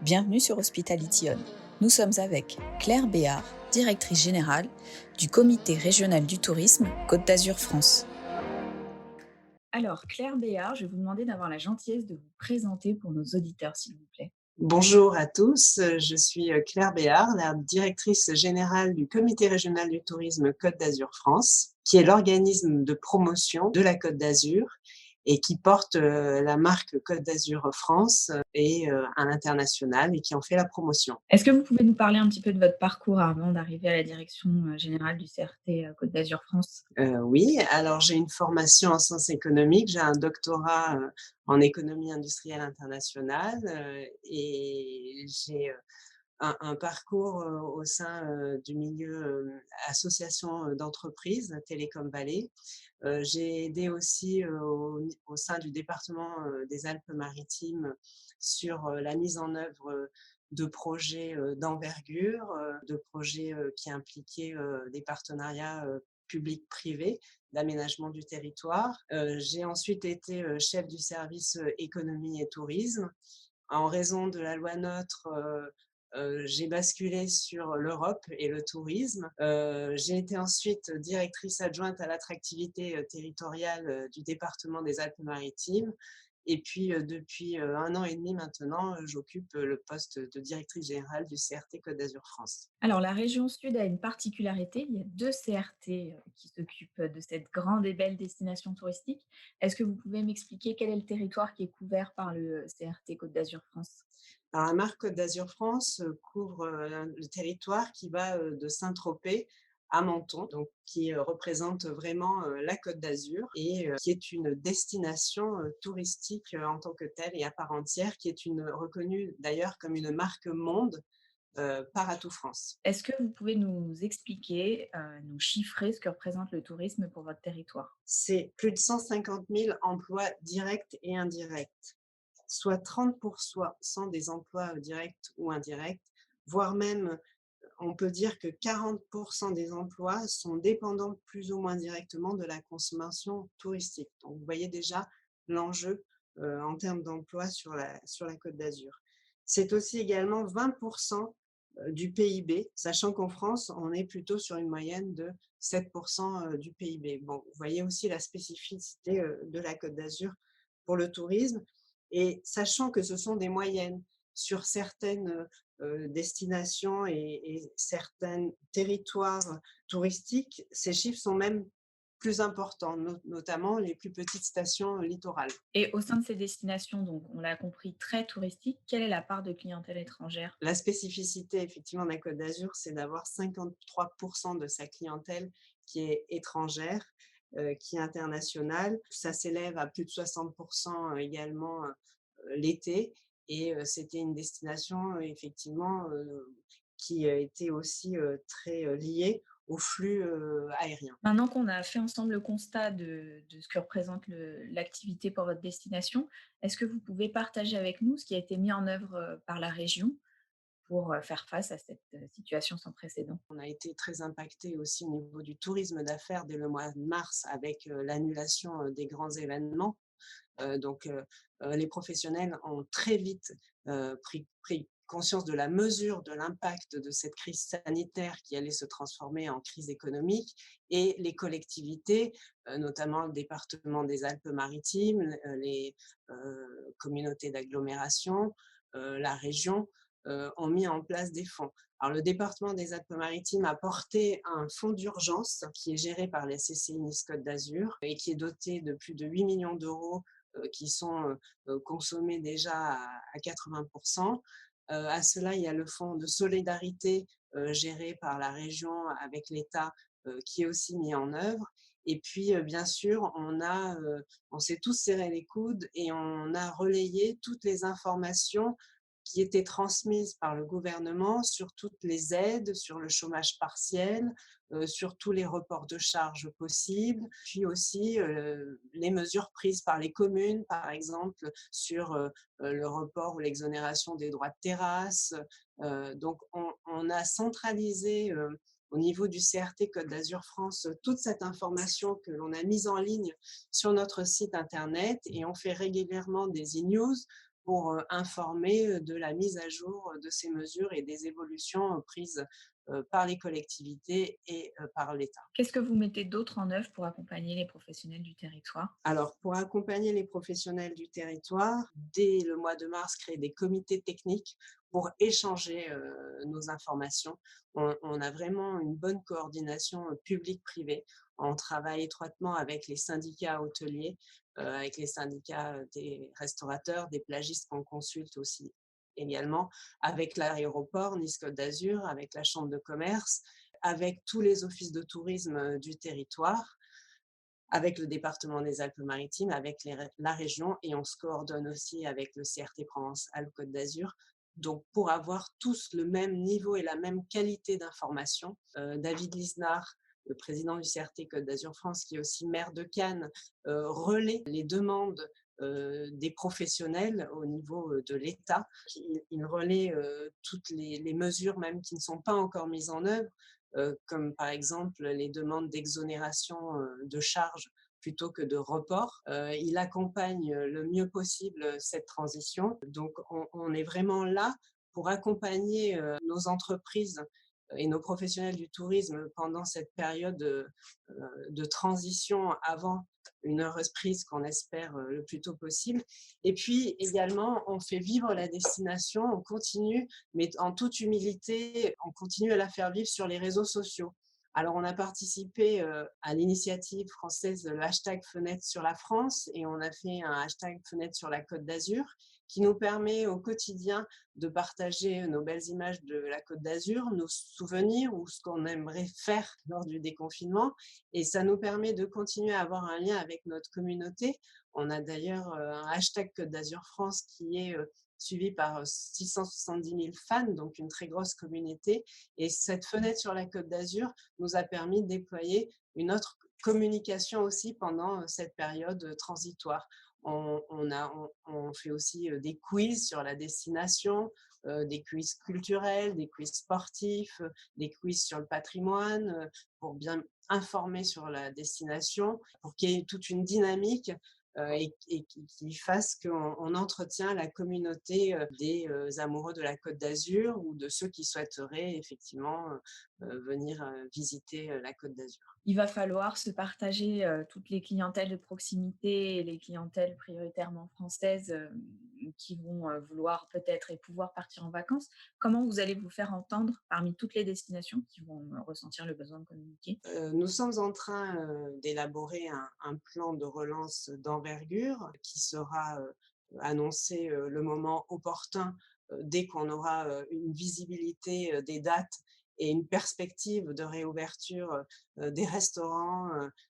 Bienvenue sur Hospitality On. Nous sommes avec Claire Béard, directrice générale du Comité régional du tourisme Côte d'Azur France. Alors, Claire Béard, je vais vous demander d'avoir la gentillesse de vous présenter pour nos auditeurs, s'il vous plaît. Bonjour à tous, je suis Claire Béard, la directrice générale du Comité régional du tourisme Côte d'Azur France, qui est l'organisme de promotion de la Côte d'Azur et qui porte la marque Côte d'Azur France et à l'international et qui en fait la promotion. Est-ce que vous pouvez nous parler un petit peu de votre parcours avant d'arriver à la direction générale du CRT Côte d'Azur France? Oui, alors j'ai une formation en sciences économiques, j'ai un doctorat en économie industrielle internationale et j'ai un parcours au sein du milieu association d'entreprises, Télécom Valley. J'ai aidé aussi au sein du département des Alpes-Maritimes sur la mise en œuvre de projets d'envergure, de projets qui impliquaient des partenariats public-privé d'aménagement du territoire. J'ai ensuite été chef du service économie et tourisme. En raison de la loi NOTRe, j'ai basculé sur l'Europe et le tourisme. J'ai été ensuite directrice adjointe à l'attractivité territoriale du département des Alpes-Maritimes. Et puis, depuis 1 an et demi maintenant, j'occupe le poste de directrice générale du CRT Côte d'Azur France. Alors, la région Sud a une particularité, il y a 2 CRT qui s'occupent de cette grande et belle destination touristique. Est-ce que vous pouvez m'expliquer quel est le territoire qui est couvert par le CRT Côte d'Azur France? Alors, la marque Côte d'Azur France couvre le territoire qui va de Saint-Tropez à Menton, donc qui représente vraiment la Côte d'Azur et qui est une destination touristique en tant que telle et à part entière, qui est reconnue d'ailleurs comme une marque monde par Atout France. Est-ce que vous pouvez nous expliquer, nous chiffrer ce que représente le tourisme pour votre territoire? C'est plus de 150 000 emplois directs et indirects, soit 30% des emplois directs ou indirects, voire même on peut dire que 40% des emplois sont dépendants plus ou moins directement de la consommation touristique. Donc, vous voyez déjà l'enjeu en termes d'emploi sur la Côte d'Azur. C'est aussi également 20% du PIB, sachant qu'en France, on est plutôt sur une moyenne de 7% du PIB. Bon, vous voyez aussi la spécificité de la Côte d'Azur pour le tourisme. Et sachant que ce sont des moyennes sur certaines destinations et certains territoires touristiques, ces chiffres sont même plus importants, notamment les plus petites stations littorales. Et au sein de ces destinations, donc on l'a compris, très touristiques, quelle est la part de clientèle étrangère? La spécificité, effectivement, de la Côte d'Azur, c'est d'avoir 53% de sa clientèle qui est étrangère, qui est internationale. Ça s'élève à plus de 60% également l'été. Et c'était une destination, effectivement, qui était aussi très liée au flux aérien. Maintenant qu'on a fait ensemble le constat de ce que représente l'activité pour votre destination, est-ce que vous pouvez partager avec nous ce qui a été mis en œuvre par la région pour faire face à cette situation sans précédent? On a été très impacté aussi au niveau du tourisme d'affaires dès le mois de mars avec l'annulation des grands événements. Les professionnels ont très vite pris conscience de la mesure de l'impact de cette crise sanitaire qui allait se transformer en crise économique et les collectivités, notamment le département des Alpes-Maritimes, les communautés d'agglomération, la région, ont mis en place des fonds. Alors, le département des Alpes-Maritimes a porté un fonds d'urgence qui est géré par la CCI Nice Côte d'Azur et qui est doté de plus de 8 millions d'euros qui sont consommés déjà à 80%. À cela, il y a le fonds de solidarité géré par la région avec l'État qui est aussi mis en œuvre. Et puis, bien sûr, on s'est tous serré les coudes et on a relayé toutes les informations qui étaient transmises par le gouvernement sur toutes les aides, sur le chômage partiel, sur tous les reports de charges possibles, puis aussi les mesures prises par les communes, par exemple, sur le report ou l'exonération des droits de terrasse. Donc, on a centralisé au niveau du CRT Côte d'Azur France toute cette information que l'on a mise en ligne sur notre site internet et on fait régulièrement des e-news pour informer de la mise à jour de ces mesures et des évolutions prises par les collectivités et par l'État. Qu'est-ce que vous mettez d'autre en œuvre pour accompagner les professionnels du territoire? Alors, pour accompagner les professionnels du territoire, dès le mois de mars, créer des comités techniques pour échanger nos informations. On a vraiment une bonne coordination public-privé. On travaille étroitement avec les syndicats hôteliers, avec les syndicats des restaurateurs, des plagistes qu'on consulte aussi également, avec l'aéroport Nice-Côte d'Azur, avec la chambre de commerce, avec tous les offices de tourisme du territoire, avec le département des Alpes-Maritimes, avec la région, et on se coordonne aussi avec le CRT Provence-Alpes-Côte d'Azur. Donc, pour avoir tous le même niveau et la même qualité d'information, David Lisnard, le président du CRT Côte d'Azur France, qui est aussi maire de Cannes, relaie les demandes des professionnels au niveau de l'État. Il relaie toutes les mesures même qui ne sont pas encore mises en œuvre, comme par exemple les demandes d'exonération de charges plutôt que de report. Il accompagne le mieux possible cette transition. Donc, on est vraiment là pour accompagner nos entreprises et nos professionnels du tourisme pendant cette période de transition avant une heureuse prise qu'on espère le plus tôt possible. Et puis également, on fait vivre la destination, on continue, mais en toute humilité, on continue à la faire vivre sur les réseaux sociaux. Alors, on a participé à l'initiative française de hashtag Fenêtre sur la France, et on a fait un hashtag Fenêtre sur la Côte d'Azur qui nous permet au quotidien de partager nos belles images de la Côte d'Azur, nos souvenirs ou ce qu'on aimerait faire lors du déconfinement. Et ça nous permet de continuer à avoir un lien avec notre communauté. On a d'ailleurs un hashtag Côte d'Azur France qui est suivi par 670 000 fans, donc une très grosse communauté. Et cette fenêtre sur la Côte d'Azur nous a permis de déployer une autre communication aussi pendant cette période transitoire. On fait aussi des quiz sur la destination, des quiz culturels, des quiz sportifs, des quiz sur le patrimoine, pour bien informer sur la destination, pour qu'il y ait toute une dynamique et qui fasse qu'on entretient la communauté des amoureux de la Côte d'Azur ou de ceux qui souhaiteraient effectivement venir visiter la Côte d'Azur. Il va falloir se partager, toutes les clientèles de proximité et les clientèles prioritairement françaises, qui vont, vouloir peut-être et pouvoir partir en vacances. Comment vous allez vous faire entendre parmi toutes les destinations qui vont, ressentir le besoin de communiquer? Nous sommes en train d'élaborer un plan de relance d'envergure qui sera annoncé le moment opportun, dès qu'on aura une visibilité des dates et une perspective de réouverture des restaurants,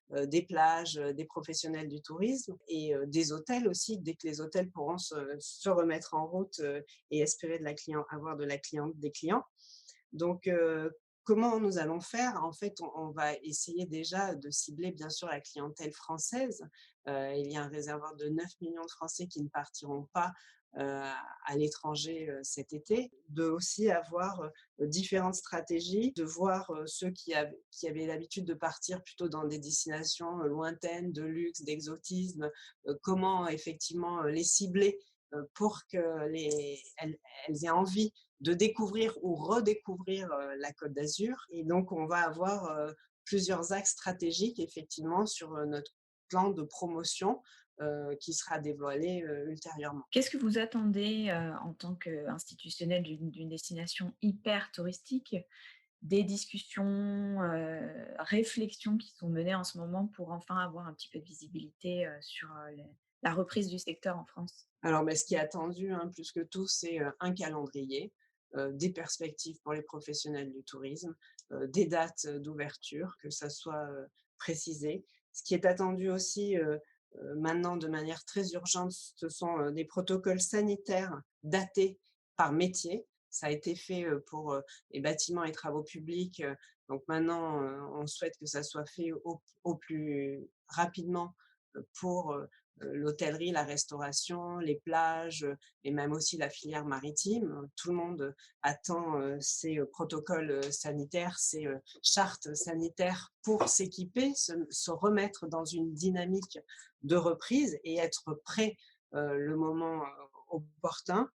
des plages, des professionnels du tourisme et des hôtels aussi, dès que les hôtels pourront se remettre en route et espérer avoir de la cliente, des clients. Donc, comment nous allons faire? En fait, on va essayer déjà de cibler bien sûr la clientèle française. Il y a un réservoir de 9 millions de Français qui ne partiront pas à l'étranger cet été. De aussi avoir différentes stratégies, de voir ceux qui avaient l'habitude de partir plutôt dans des destinations lointaines, de luxe, d'exotisme, comment effectivement les cibler pour qu'elles aient envie de découvrir ou redécouvrir la Côte d'Azur. Et donc, on va avoir plusieurs axes stratégiques, effectivement, sur notre plan de promotion qui sera dévoilé ultérieurement. Qu'est-ce que vous attendez, en tant qu'institutionnel d'une destination hyper touristique, des discussions, réflexions qui sont menées en ce moment pour enfin avoir un petit peu de visibilité, sur, la reprise du secteur en France? Alors, ce qui est attendu, hein, plus que tout, c'est un calendrier, des perspectives pour les professionnels du tourisme, des dates d'ouverture, que ça soit précisé. Ce qui est attendu aussi maintenant de manière très urgente, ce sont des protocoles sanitaires datés par métier. Ça a été fait pour les bâtiments et travaux publics. Donc maintenant, on souhaite que ça soit fait au plus rapidement pour l'hôtellerie, la restauration, les plages et même aussi la filière maritime. Tout le monde attend ces protocoles sanitaires, ces chartes sanitaires pour s'équiper, se remettre dans une dynamique de reprise et être prêt le moment opportun.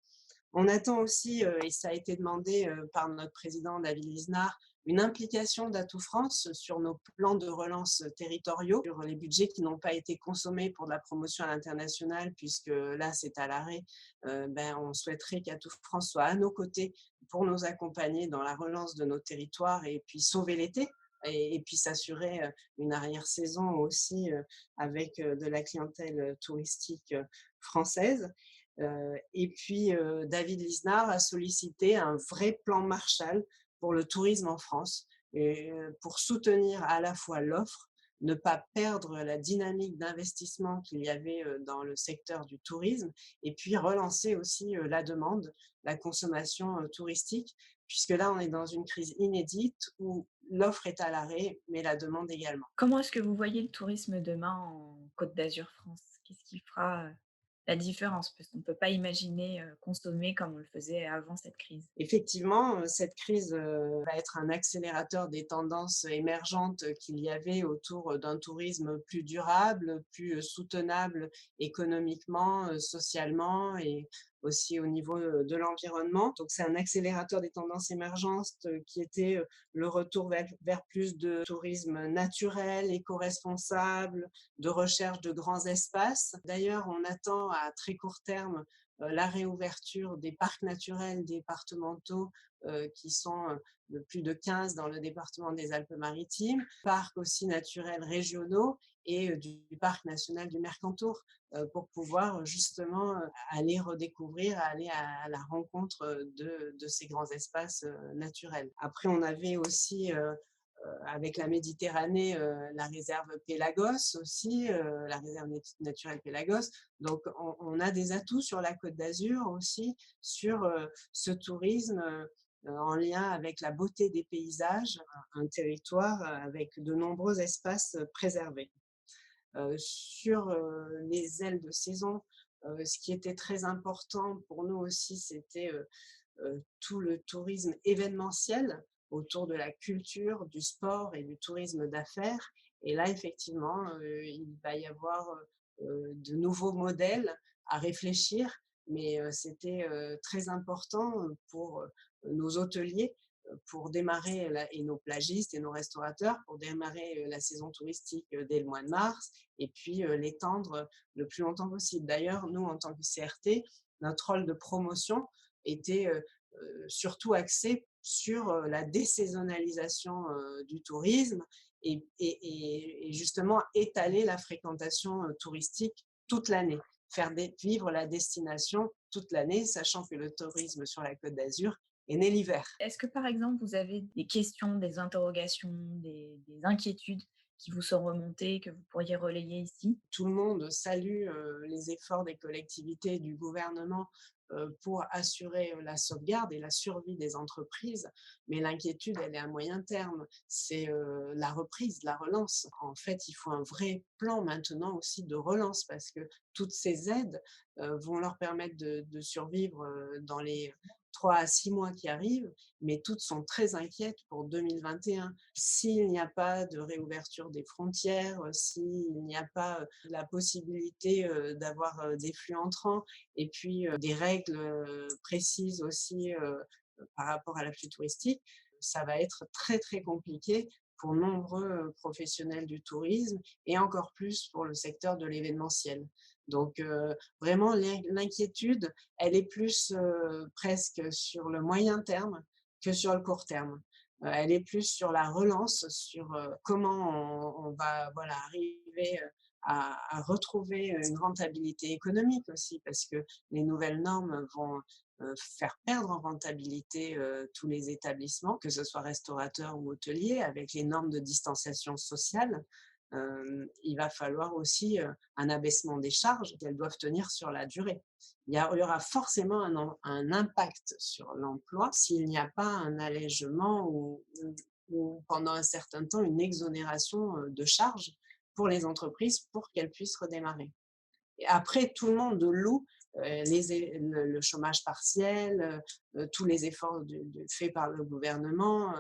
On attend aussi, et ça a été demandé par notre président David Lisnard, une implication d'Atout France sur nos plans de relance territoriaux, sur les budgets qui n'ont pas été consommés pour de la promotion à l'international, puisque là, c'est à l'arrêt. On souhaiterait qu'Atout France soit à nos côtés pour nous accompagner dans la relance de nos territoires et puis sauver l'été. Et puis s'assurer une arrière-saison aussi avec de la clientèle touristique française. Et puis, David Lisnard a sollicité un vrai plan Marshall pour le tourisme en France, et pour soutenir à la fois l'offre, ne pas perdre la dynamique d'investissement qu'il y avait dans le secteur du tourisme, et puis relancer aussi la demande, la consommation touristique, puisque là, on est dans une crise inédite où l'offre est à l'arrêt, mais la demande également. Comment est-ce que vous voyez le tourisme demain en Côte d'Azur France? Qu'est-ce qui fera, la différence? Parce qu'on ne peut pas imaginer, consommer comme on le faisait avant cette crise. Effectivement, cette crise, va être un accélérateur des tendances émergentes qu'il y avait autour d'un tourisme plus durable, plus, soutenable économiquement, socialement et aussi au niveau, de l'environnement. Donc c'est un accélérateur des tendances émergentes, qui était, le retour vers plus de tourisme naturel, éco-responsable, de recherche de grands espaces. D'ailleurs, on attend à très court terme la réouverture des parcs naturels départementaux qui sont de plus de 15 dans le département des Alpes-Maritimes, parcs aussi naturels régionaux et du parc national du Mercantour pour pouvoir justement aller redécouvrir, aller à la rencontre de ces grands espaces naturels. Après, on avait aussi avec la Méditerranée, la réserve Pélagos aussi, la réserve naturelle Pélagos. Donc, on a des atouts sur la Côte d'Azur aussi, sur ce tourisme en lien avec la beauté des paysages, un territoire avec de nombreux espaces préservés. Sur les ailes de saison, ce qui était très important pour nous aussi, c'était tout le tourisme événementiel autour de la culture, du sport et du tourisme d'affaires. Et là, effectivement, il va y avoir de nouveaux modèles à réfléchir, mais c'était très important pour nos hôteliers pour démarrer, et nos plagistes et nos restaurateurs, pour démarrer la saison touristique dès le mois de mars et puis l'étendre le plus longtemps possible. D'ailleurs, nous, en tant que CRT, notre rôle de promotion était surtout axé sur la désaisonnalisation du tourisme et justement étaler la fréquentation touristique toute l'année, faire vivre la destination toute l'année, sachant que le tourisme sur la Côte d'Azur est né l'hiver. Est-ce que, par exemple, vous avez des questions, des interrogations, des inquiétudes qui vous sont remontées, que vous pourriez relayer ici? Tout le monde salue les efforts des collectivités et du gouvernement pour assurer la sauvegarde et la survie des entreprises, mais l'inquiétude, elle est à moyen terme. C'est la reprise, la relance. En fait, il faut un vrai plan maintenant aussi de relance parce que toutes ces aides vont leur permettre de survivre dans les 3 à 6 mois qui arrivent, mais toutes sont très inquiètes pour 2021. S'il n'y a pas de réouverture des frontières, s'il n'y a pas la possibilité d'avoir des flux entrants et puis des règles précises aussi par rapport à l'afflux touristique, ça va être très très compliqué pour nombreux professionnels du tourisme et encore plus pour le secteur de l'événementiel. Donc vraiment l'inquiétude, elle est plus presque sur le moyen terme que sur le court terme. Elle est plus sur la relance, sur comment on va voilà, arriver à retrouver une rentabilité économique aussi, parce que les nouvelles normes vont faire perdre en rentabilité tous les établissements, que ce soit restaurateurs ou hôteliers, avec les normes de distanciation sociale. Il va falloir aussi un abaissement des charges qu'elles doivent tenir sur la durée. Il y aura forcément un impact sur l'emploi s'il n'y a pas un allègement ou pendant un certain temps une exonération de charges pour les entreprises pour qu'elles puissent redémarrer. Et après, tout le monde loue le chômage partiel, tous les efforts faits par le gouvernement.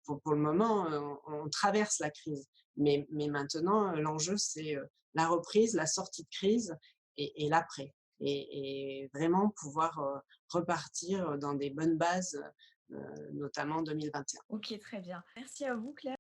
Pour le moment, on traverse la crise. Mais maintenant, l'enjeu, c'est la reprise, la sortie de crise et l'après. et vraiment pouvoir, repartir dans des bonnes bases, notamment en 2021. OK, très bien. Merci à vous, Claire.